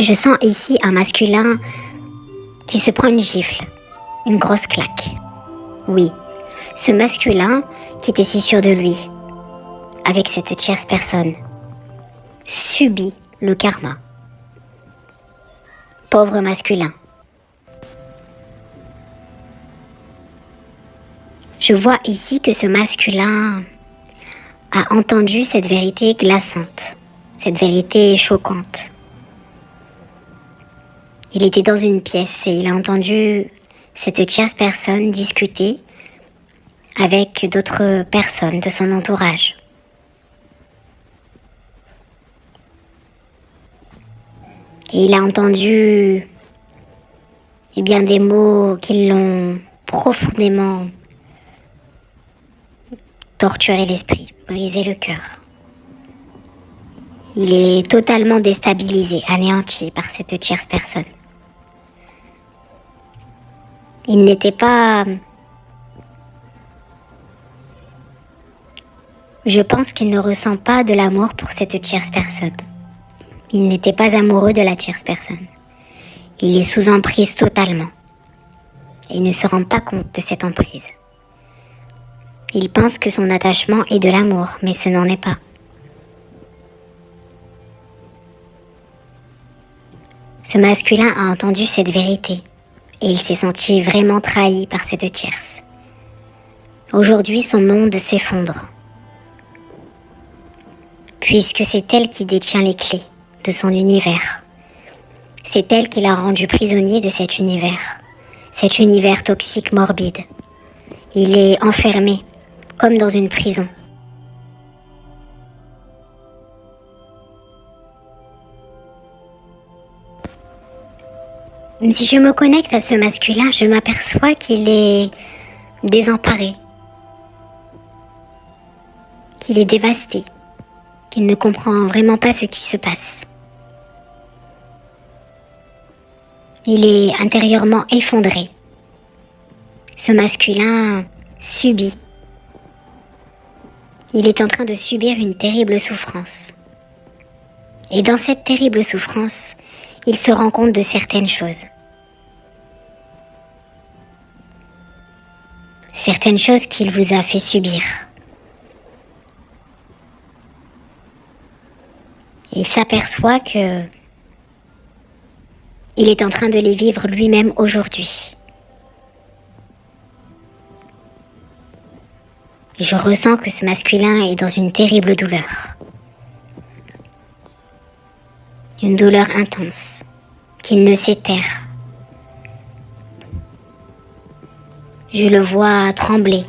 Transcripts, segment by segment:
Je sens ici un masculin qui se prend une gifle, une grosse claque. Oui, ce masculin qui était si sûr de lui, avec cette tierce personne, subit le karma. Pauvre masculin. Je vois ici que ce masculin a entendu cette vérité glaçante, cette vérité choquante. Il était dans une pièce et il a entendu cette tierce personne discuter avec d'autres personnes de son entourage. Et il a entendu des mots qui l'ont profondément torturé l'esprit, brisé le cœur. Il est totalement déstabilisé, anéanti par cette tierce personne. Il n'était pas... Je pense qu'il ne ressent pas de l'amour pour cette tierce personne. Il n'était pas amoureux de la tierce personne. Il est sous emprise totalement. Et il ne se rend pas compte de cette emprise. Il pense que son attachement est de l'amour, mais ce n'en est pas. Ce masculin a entendu cette vérité et il s'est senti vraiment trahi par cette tierce. Aujourd'hui, son monde s'effondre, puisque c'est elle qui détient les clés de son univers. C'est elle qui l'a rendu prisonnier de cet univers toxique, morbide. Il est enfermé, comme dans une prison. Si je me connecte à ce masculin, je m'aperçois qu'il est désemparé, qu'il est dévasté, qu'il ne comprend vraiment pas ce qui se passe. Il est intérieurement effondré. Ce masculin subit. Il est en train de subir une terrible souffrance. Et dans cette terrible souffrance, il se rend compte de certaines choses. Certaines choses qu'il vous a fait subir. Il s'aperçoit que il est en train de les vivre lui-même aujourd'hui. Je ressens que ce masculin est dans une terrible douleur. Une douleur intense, qu'il ne sait taire. Je le vois trembler,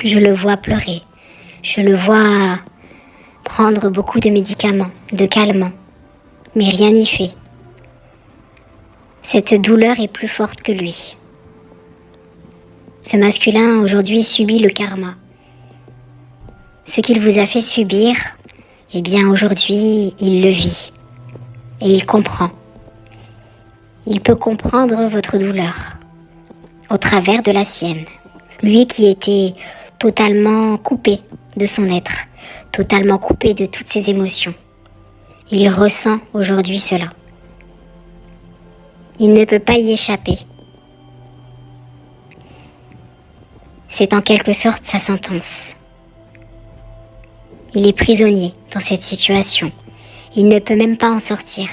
je le vois pleurer, je le vois prendre beaucoup de médicaments, de calmants, mais rien n'y fait. Cette douleur est plus forte que lui. Ce masculin aujourd'hui subit le karma. Ce qu'il vous a fait subir, aujourd'hui il le vit et il comprend. Il peut comprendre votre douleur au travers de la sienne. Lui qui était totalement coupé de son être, totalement coupé de toutes ses émotions. Il ressent aujourd'hui cela. Il ne peut pas y échapper. C'est en quelque sorte sa sentence. Il est prisonnier dans cette situation. Il ne peut même pas en sortir,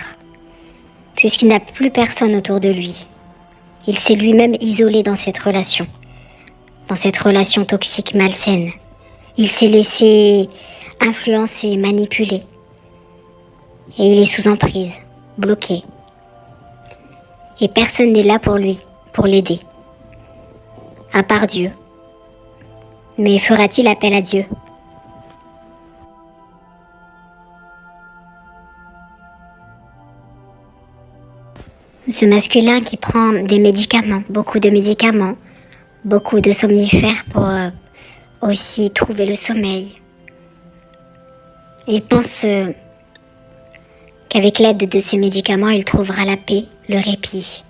puisqu'il n'a plus personne autour de lui. Il s'est lui-même isolé dans cette relation toxique, malsaine. Il s'est laissé influencer, manipuler. Et il est sous emprise, bloqué. Et personne n'est là pour lui, pour l'aider. À part Dieu. Mais fera-t-il appel à Dieu ? Ce masculin qui prend des médicaments, beaucoup de somnifères pour aussi trouver le sommeil. Il pense qu'avec l'aide de ces médicaments, il trouvera la paix, le répit.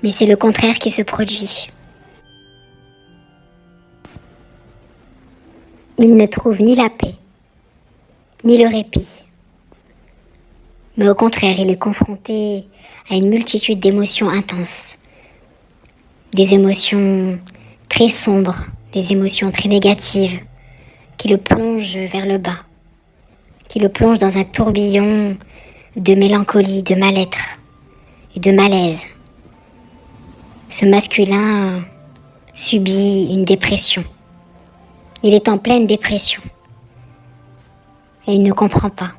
Mais c'est le contraire qui se produit. Il ne trouve ni la paix, ni le répit. Mais au contraire, il est confronté à une multitude d'émotions intenses. Des émotions très sombres, des émotions très négatives, qui le plongent vers le bas, qui le plongent dans un tourbillon de mélancolie, de mal-être et de malaise. Ce masculin subit une dépression. Il est en pleine dépression et il ne comprend pas.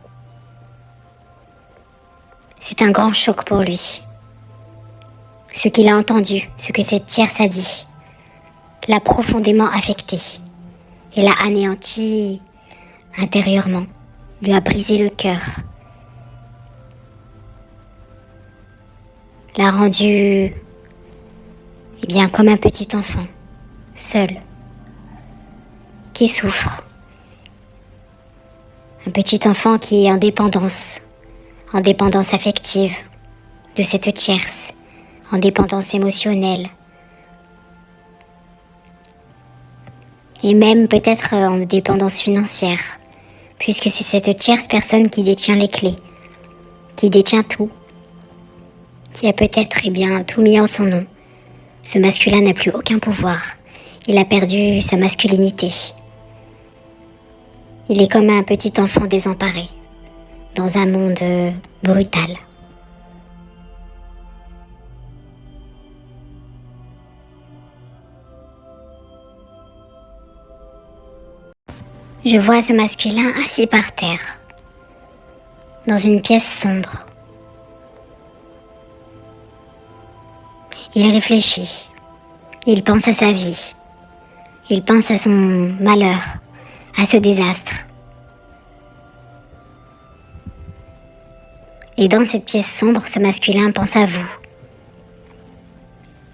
C'est un grand choc pour lui. Ce qu'il a entendu, ce que cette tierce a dit, l'a profondément affecté et l'a anéanti intérieurement, lui a brisé le cœur, l'a rendu, eh bien, comme un petit enfant, seul, qui souffre. Un petit enfant qui est en dépendance affective de cette tierce, en dépendance émotionnelle. Et même peut-être en dépendance financière, puisque c'est cette tierce personne qui détient les clés, qui détient tout, qui a peut-être tout mis en son nom. Ce masculin n'a plus aucun pouvoir. Il a perdu sa masculinité. Il est comme un petit enfant désemparé, dans un monde brutal. Je vois ce masculin assis par terre, dans une pièce sombre. Il réfléchit, il pense à sa vie, il pense à son malheur, à ce désastre. Et dans cette pièce sombre, ce masculin pense à vous.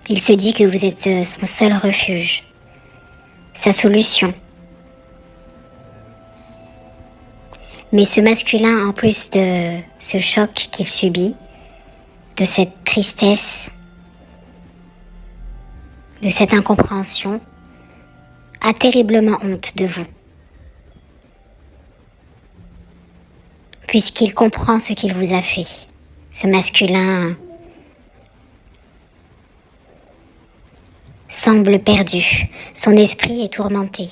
Il se dit que vous êtes son seul refuge, sa solution. Mais ce masculin, en plus de ce choc qu'il subit, de cette tristesse, de cette incompréhension, a terriblement honte de vous. Puisqu'il comprend ce qu'il vous a fait. Ce masculin semble perdu. Son esprit est tourmenté.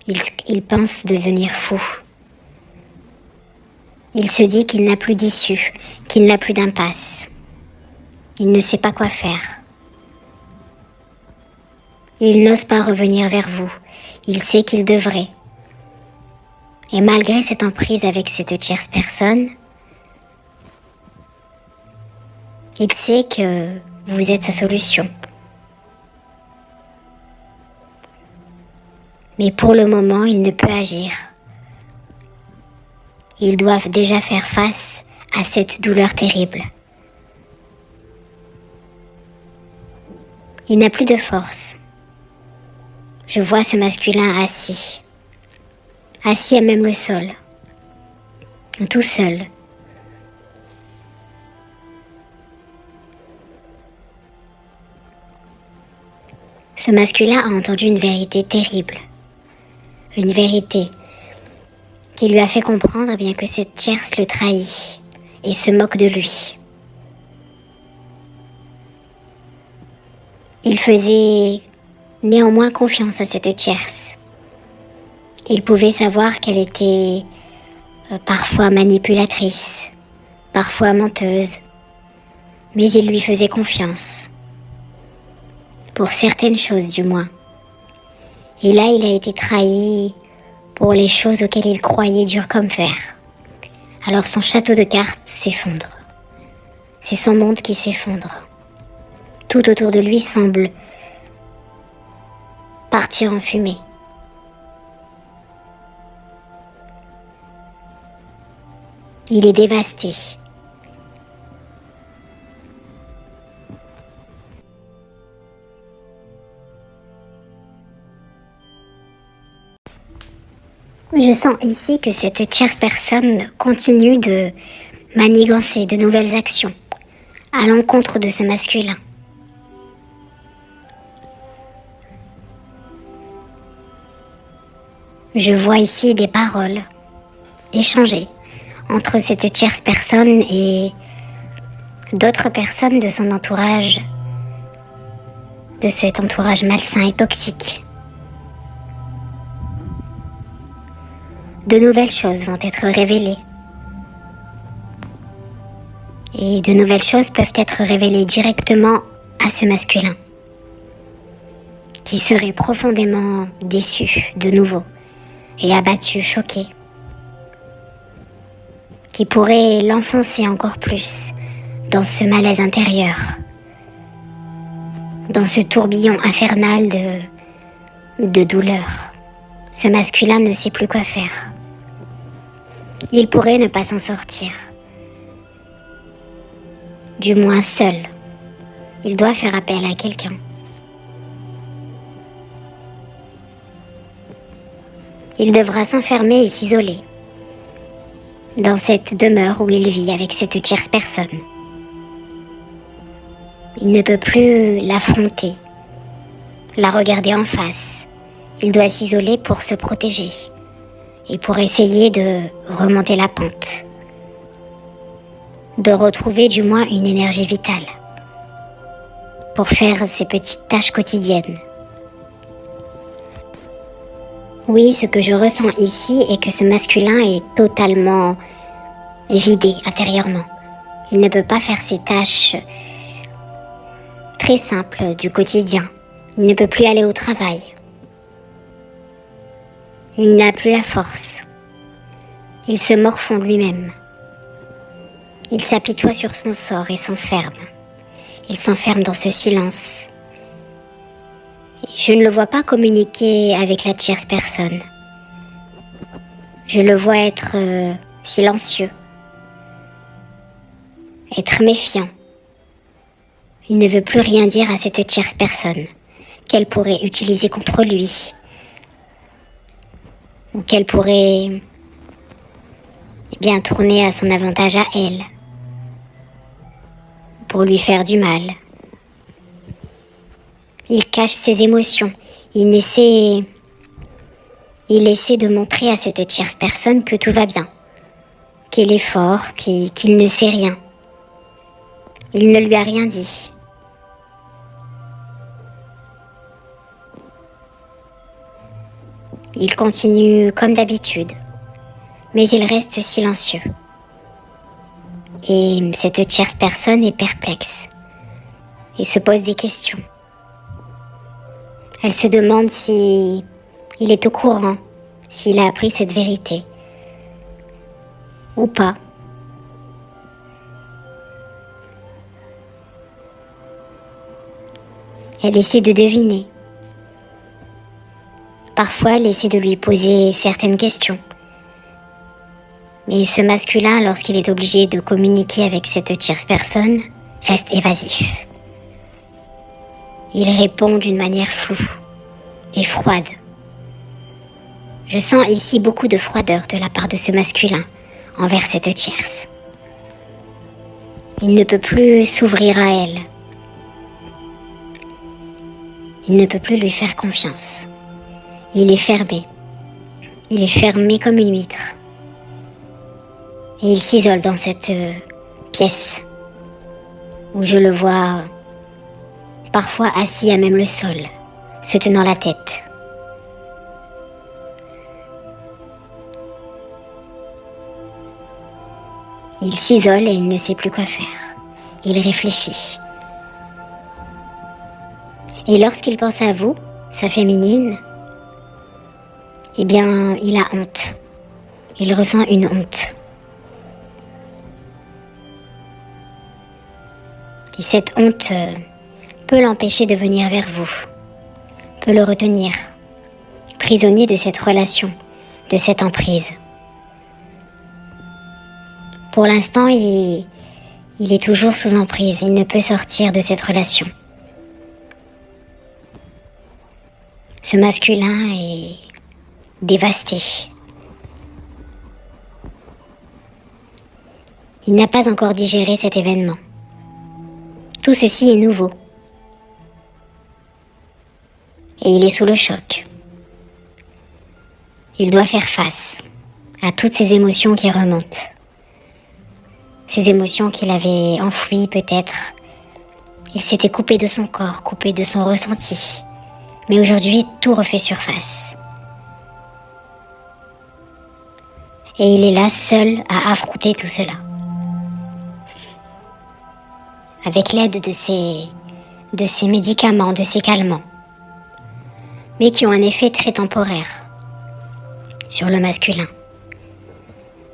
Il pense devenir fou. Il se dit qu'il n'a plus d'issue, qu'il n'a plus d'impasse. Il ne sait pas quoi faire. Il n'ose pas revenir vers vous. Il sait qu'il devrait. Et malgré cette emprise avec cette tierce personne, il sait que vous êtes sa solution. Mais pour le moment, il ne peut agir. Ils doivent déjà faire face à cette douleur terrible. Il n'a plus de force. Je vois ce masculin assis à même le sol, tout seul. Ce masculin a entendu une vérité terrible, une vérité qui lui a fait comprendre bien que cette tierce le trahit et se moque de lui. Il faisait néanmoins confiance à cette tierce. Il pouvait savoir qu'elle était parfois manipulatrice, parfois menteuse, mais il lui faisait confiance. Pour certaines choses du moins. Et là, il a été trahi pour les choses auxquelles il croyait dur comme fer. Alors son château de cartes s'effondre. C'est son monde qui s'effondre. Tout autour de lui semble partir en fumée. Il est dévasté. Je sens ici que cette tierce personne continue de manigancer de nouvelles actions à l'encontre de ce masculin. Je vois ici des paroles échangées entre cette tierce personne et d'autres personnes de son entourage, de cet entourage malsain et toxique. De nouvelles choses vont être révélées. Et de nouvelles choses peuvent être révélées directement à ce masculin, qui serait profondément déçu de nouveau et abattu, choqué, qui pourrait l'enfoncer encore plus dans ce malaise intérieur, dans ce tourbillon infernal de douleur. Ce masculin ne sait plus quoi faire. Il pourrait ne pas s'en sortir. Du moins seul. Il doit faire appel à quelqu'un. Il devra s'enfermer et s'isoler dans cette demeure où il vit avec cette tierce personne. Il ne peut plus l'affronter, la regarder en face. Il doit s'isoler pour se protéger et pour essayer de remonter la pente, de retrouver du moins une énergie vitale pour faire ses petites tâches quotidiennes. Oui, ce que je ressens ici est que ce masculin est totalement vidé intérieurement. Il ne peut pas faire ses tâches très simples du quotidien. Il ne peut plus aller au travail. Il n'a plus la force. Il se morfond lui-même. Il s'apitoie sur son sort et s'enferme. Il s'enferme dans ce silence. Je ne le vois pas communiquer avec la tierce personne. Je le vois être silencieux, être méfiant. Il ne veut plus rien dire à cette tierce personne qu'elle pourrait utiliser contre lui ou qu'elle pourrait bien tourner à son avantage à elle pour lui faire du mal. Il cache ses émotions. Il essaie de montrer à cette tierce personne que tout va bien, qu'il est fort, qu'il ne sait rien. Il ne lui a rien dit. Il continue comme d'habitude, mais il reste silencieux. Et cette tierce personne est perplexe et se pose des questions. Elle se demande si il est au courant, s'il a appris cette vérité ou pas. Elle essaie de deviner. Parfois, elle essaie de lui poser certaines questions. Mais ce masculin, lorsqu'il est obligé de communiquer avec cette tierce personne, reste évasif. Il répond d'une manière floue et froide. Je sens ici beaucoup de froideur de la part de ce masculin envers cette tierce. Il ne peut plus s'ouvrir à elle. Il ne peut plus lui faire confiance. Il est fermé. Il est fermé comme une huître. Et il s'isole dans cette pièce où je le vois parfois assis à même le sol, se tenant la tête. Il s'isole et il ne sait plus quoi faire. Il réfléchit. Et lorsqu'il pense à vous, sa féminine, eh bien, il a honte. Il ressent une honte. Et cette honte peut l'empêcher de venir vers vous, peut le retenir, prisonnier de cette relation, de cette emprise. Pour l'instant, il est toujours sous emprise, il ne peut sortir de cette relation. Ce masculin est dévasté. Il n'a pas encore digéré cet événement. Tout ceci est nouveau. Et il est sous le choc. Il doit faire face à toutes ces émotions qui remontent. ces émotions qu'il avait enfouies peut-être. Il s'était coupé de son corps, coupé de son ressenti. Mais aujourd'hui, tout refait surface. Et il est là seul à affronter tout cela. Avec l'aide de ces médicaments, de ces calmants. Mais qui ont un effet très temporaire sur le masculin.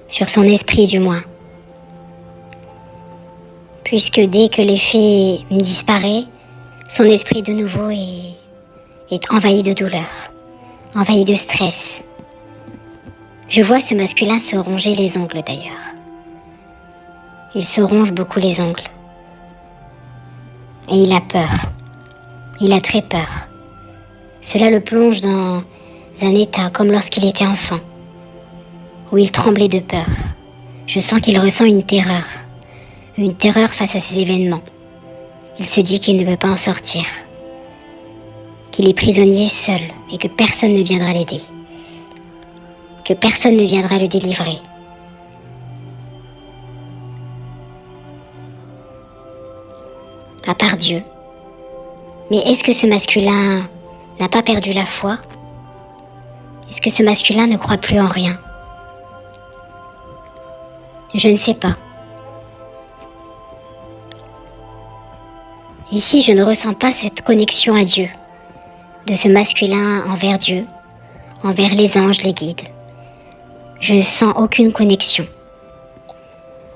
Sur son esprit du moins. Puisque dès que l'effet disparaît, son esprit de nouveau est envahi de douleur, envahi de stress. Je vois ce masculin se ronger les ongles d'ailleurs. Il se ronge beaucoup les ongles. Et il a peur. Il a très peur. Cela le plonge dans un état comme lorsqu'il était enfant, où il tremblait de peur. Je sens qu'il ressent une terreur face à ces événements. Il se dit qu'il ne peut pas en sortir, qu'il est prisonnier seul et que personne ne viendra l'aider, que personne ne viendra le délivrer. À part Dieu. Mais est-ce que ce masculin n'a pas perdu la foi? Est-ce que ce masculin ne croit plus en rien? Je ne sais pas. Ici, je ne ressens pas cette connexion à Dieu, de ce masculin envers Dieu, envers les anges, les guides. Je ne sens aucune connexion.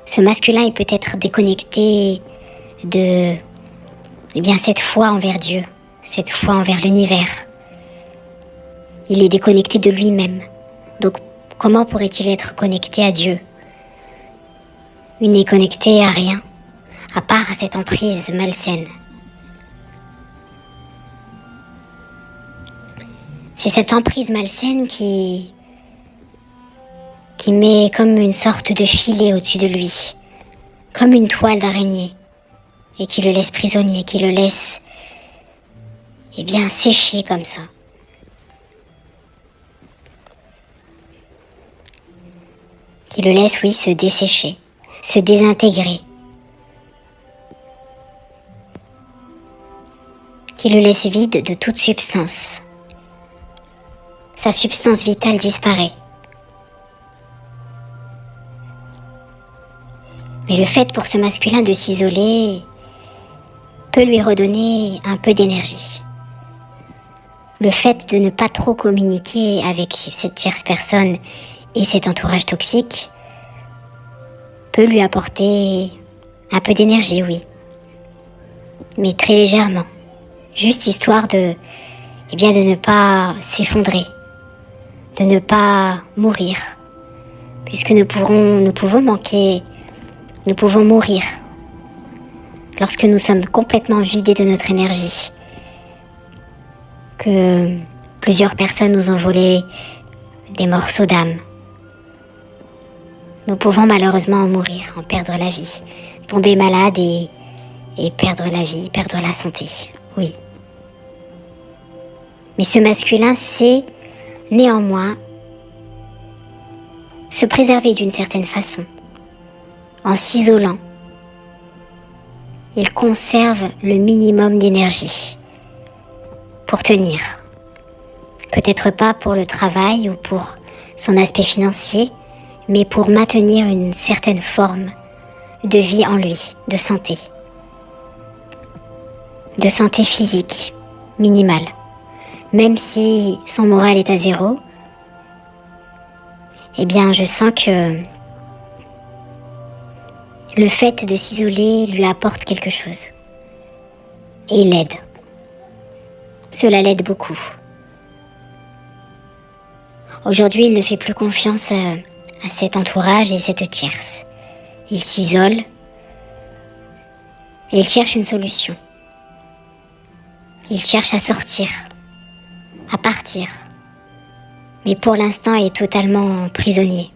Ce masculin est peut-être déconnecté de cette foi envers Dieu, cette foi envers l'univers. Il est déconnecté de lui-même. Donc, comment pourrait-il être connecté à Dieu? Il n'est connecté à rien, à part à cette emprise malsaine. C'est cette emprise malsaine qui met comme une sorte de filet au-dessus de lui, comme une toile d'araignée, et qui le laisse prisonnier, qui le laisse, sécher comme ça. Qui le laisse, oui, se dessécher, se désintégrer. Qui le laisse vide de toute substance. Sa substance vitale disparaît. Mais le fait pour ce masculin de s'isoler peut lui redonner un peu d'énergie. Le fait de ne pas trop communiquer avec cette tierce personne et cet entourage toxique peut lui apporter un peu d'énergie, oui. Mais très légèrement. Juste histoire de ne pas s'effondrer, de ne pas mourir. Puisque nous pouvons mourir lorsque nous sommes complètement vidés de notre énergie. Que plusieurs personnes nous ont volé des morceaux d'âme. Nous pouvons malheureusement en mourir, en perdre la vie, tomber malade et perdre la vie, perdre la santé, oui. Mais ce masculin sait néanmoins se préserver d'une certaine façon. En s'isolant, il conserve le minimum d'énergie pour tenir. Peut-être pas pour le travail ou pour son aspect financier, mais pour maintenir une certaine forme de vie en lui, de santé. De santé physique, minimale. Même si son moral est à zéro, je sens que le fait de s'isoler lui apporte quelque chose. Et il l'aide. Cela l'aide beaucoup. Aujourd'hui, il ne fait plus confiance à cet entourage et cette tierce. Il s'isole et il cherche une solution. Il cherche à sortir, à partir. Mais pour l'instant, il est totalement prisonnier.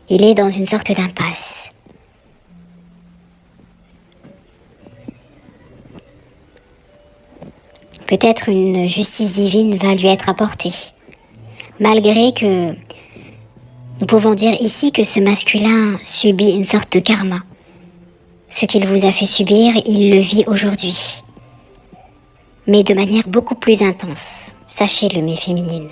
Il est dans une sorte d'impasse. Peut-être une justice divine va lui être apportée. Malgré que nous pouvons dire ici que ce masculin subit une sorte de karma. Ce qu'il vous a fait subir, il le vit aujourd'hui. Mais de manière beaucoup plus intense. Sachez-le, mes féminines.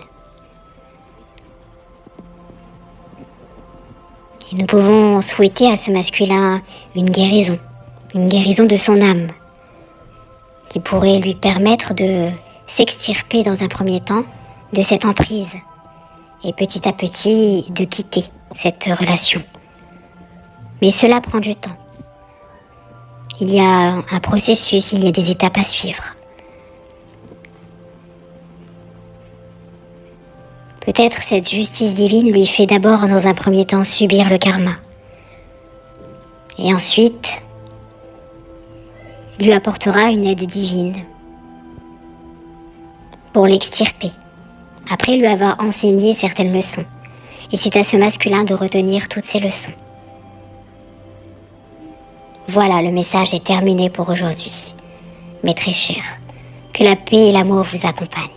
Et nous pouvons souhaiter à ce masculin une guérison de son âme, qui pourrait lui permettre de s'extirper dans un premier temps de cette emprise et petit à petit de quitter cette relation. Mais cela prend du temps. Il y a un processus, il y a des étapes à suivre. Peut-être cette justice divine lui fait d'abord dans un premier temps subir le karma. Et ensuite, lui apportera une aide divine pour l'extirper, après lui avoir enseigné certaines leçons. Et c'est à ce masculin de retenir toutes ces leçons. Voilà, le message est terminé pour aujourd'hui. Mes très chers, que la paix et l'amour vous accompagnent.